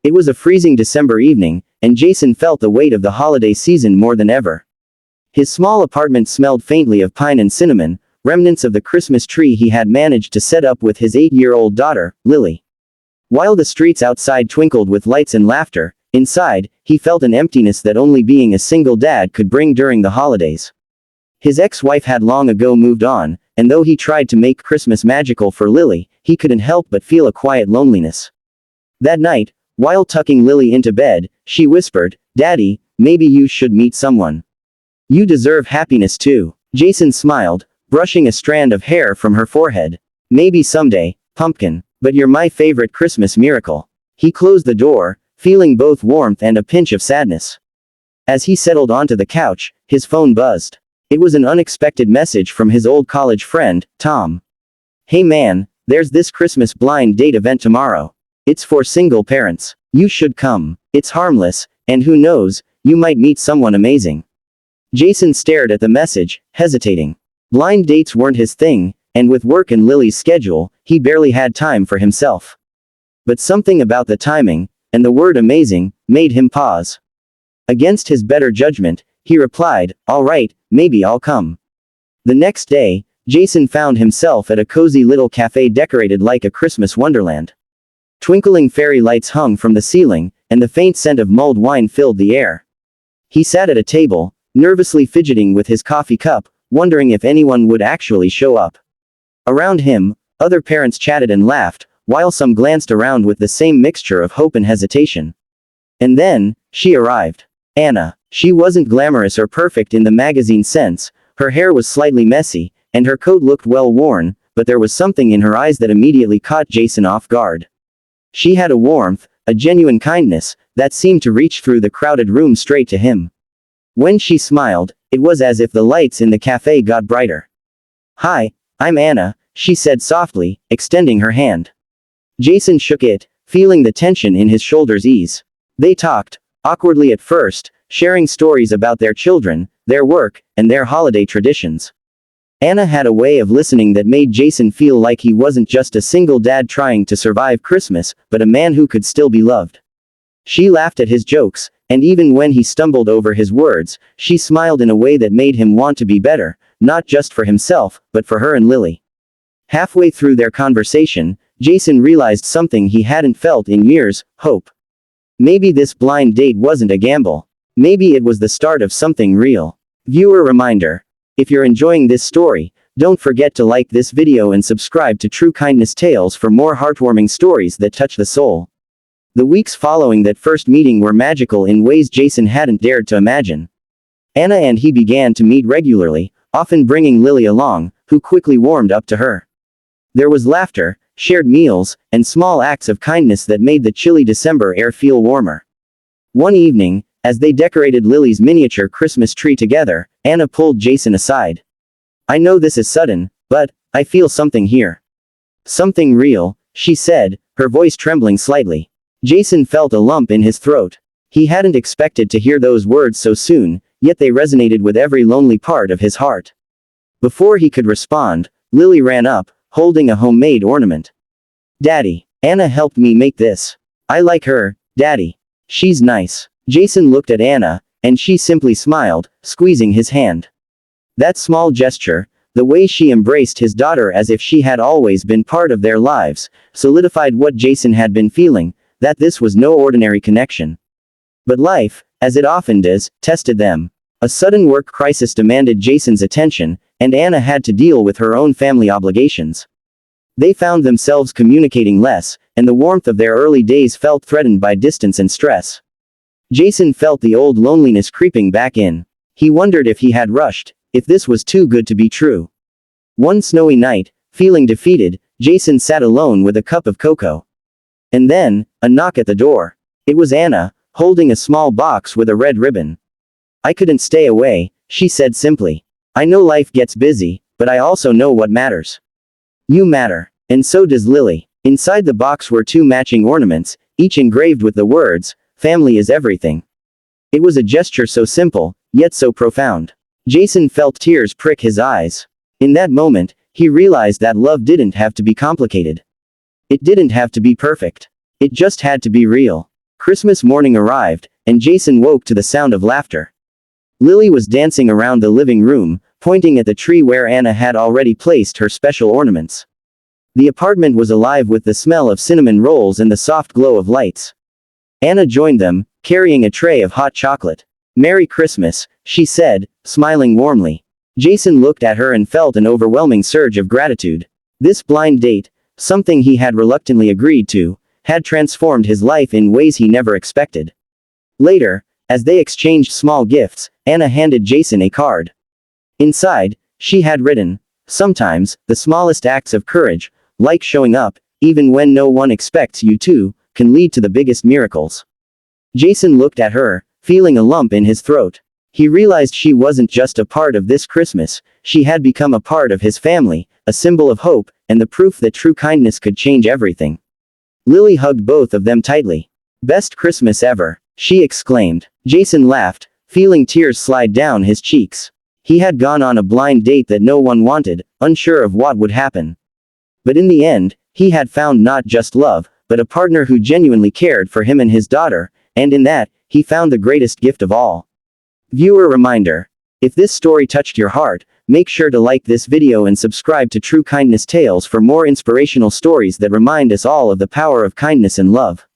It was a freezing December evening, and Jason felt the weight of the holiday season more than ever. His small apartment smelled faintly of pine and cinnamon, remnants of the Christmas tree he had managed to set up with his 8-year-old daughter, Lily. While the streets outside twinkled with lights and laughter, inside, he felt an emptiness that only being a single dad could bring during the holidays. His ex-wife had long ago moved on, and though he tried to make Christmas magical for Lily, he couldn't help but feel a quiet loneliness. That night, while tucking Lily into bed, she whispered, "Daddy, maybe you should meet someone. You deserve happiness too." Jason smiled, brushing a strand of hair from her forehead. "Maybe someday, pumpkin, but you're my favorite Christmas miracle." He closed the door, feeling both warmth and a pinch of sadness. As he settled onto the couch, his phone buzzed. It was an unexpected message from his old college friend, Tom. "Hey man, there's this Christmas blind date event tomorrow. It's for single parents. You should come. It's harmless, and who knows, you might meet someone amazing." Jason stared at the message, hesitating. Blind dates weren't his thing, and with work and Lily's schedule, he barely had time for himself. But something about the timing, and the word amazing, made him pause. Against his better judgment, he replied, "All right, maybe I'll come." The next day, Jason found himself at a cozy little cafe decorated like a Christmas wonderland. Twinkling fairy lights hung from the ceiling, and the faint scent of mulled wine filled the air. He sat at a table, nervously fidgeting with his coffee cup, wondering if anyone would actually show up. Around him, other parents chatted and laughed, while some glanced around with the same mixture of hope and hesitation. And then, she arrived. Anna. She wasn't glamorous or perfect in the magazine sense, her hair was slightly messy, and her coat looked well worn, but there was something in her eyes that immediately caught Jason off guard. She had a warmth, a genuine kindness, that seemed to reach through the crowded room straight to him. When she smiled, it was as if the lights in the cafe got brighter. "Hi, I'm Anna," she said softly, extending her hand. Jason shook it, feeling the tension in his shoulders ease. They talked, awkwardly at first, sharing stories about their children, their work, and their holiday traditions. Anna had a way of listening that made Jason feel like he wasn't just a single dad trying to survive Christmas, but a man who could still be loved. She laughed at his jokes, and even when he stumbled over his words, she smiled in a way that made him want to be better, not just for himself, but for her and Lily. Halfway through their conversation, Jason realized something he hadn't felt in years: hope. Maybe this blind date wasn't a gamble. Maybe it was the start of something real. Viewer reminder: if you're enjoying this story, don't forget to like this video and subscribe to True Kindness Tales for more heartwarming stories that touch the soul. The weeks following that first meeting were magical in ways Jason hadn't dared to imagine. Anna and he began to meet regularly, often bringing Lily along, who quickly warmed up to her. There was laughter, shared meals, and small acts of kindness that made the chilly December air feel warmer. One evening, as they decorated Lily's miniature Christmas tree together, Anna pulled Jason aside. "I know this is sudden, but I feel something here." "Something real," she said, her voice trembling slightly. Jason felt a lump in his throat. He hadn't expected to hear those words so soon, yet they resonated with every lonely part of his heart. Before he could respond, Lily ran up, holding a homemade ornament. "Daddy, Anna helped me make this. I like her, Daddy. She's nice." Jason looked at Anna, and she simply smiled, squeezing his hand. That small gesture, the way she embraced his daughter as if she had always been part of their lives, solidified what Jason had been feeling, that this was no ordinary connection. But life, as it often does, tested them. A sudden work crisis demanded Jason's attention, and Anna had to deal with her own family obligations. They found themselves communicating less, and the warmth of their early days felt threatened by distance and stress. Jason felt the old loneliness creeping back in. He wondered if he had rushed, if this was too good to be true. One snowy night, feeling defeated, Jason sat alone with a cup of cocoa. And then, a knock at the door. It was Anna, holding a small box with a red ribbon. "I couldn't stay away," she said simply. "I know life gets busy, but I also know what matters. You matter. And so does Lily." Inside the box were 2 matching ornaments, each engraved with the words, "Family is everything." It was a gesture so simple, yet so profound. Jason felt tears prick his eyes. In that moment, he realized that love didn't have to be complicated. It didn't have to be perfect. It just had to be real. Christmas morning arrived, and Jason woke to the sound of laughter. Lily was dancing around the living room, pointing at the tree where Anna had already placed her special ornaments. The apartment was alive with the smell of cinnamon rolls and the soft glow of lights. Anna joined them, carrying a tray of hot chocolate. "Merry Christmas," she said, smiling warmly. Jason looked at her and felt an overwhelming surge of gratitude. This blind date, something he had reluctantly agreed to, had transformed his life in ways he never expected. Later, as they exchanged small gifts, Anna handed Jason a card. Inside, she had written, "Sometimes, the smallest acts of courage, like showing up, even when no one expects you to, can lead to the biggest miracles." Jason looked at her, feeling a lump in his throat. He realized she wasn't just a part of this Christmas, she had become a part of his family, a symbol of hope, and the proof that true kindness could change everything. Lily hugged both of them tightly. "Best Christmas ever," she exclaimed. Jason laughed, feeling tears slide down his cheeks. He had gone on a blind date that no one wanted, unsure of what would happen. But in the end, he had found not just love, but a partner who genuinely cared for him and his daughter, and in that, he found the greatest gift of all. Viewer reminder. If this story touched your heart, make sure to like this video and subscribe to True Kindness Tales for more inspirational stories that remind us all of the power of kindness and love.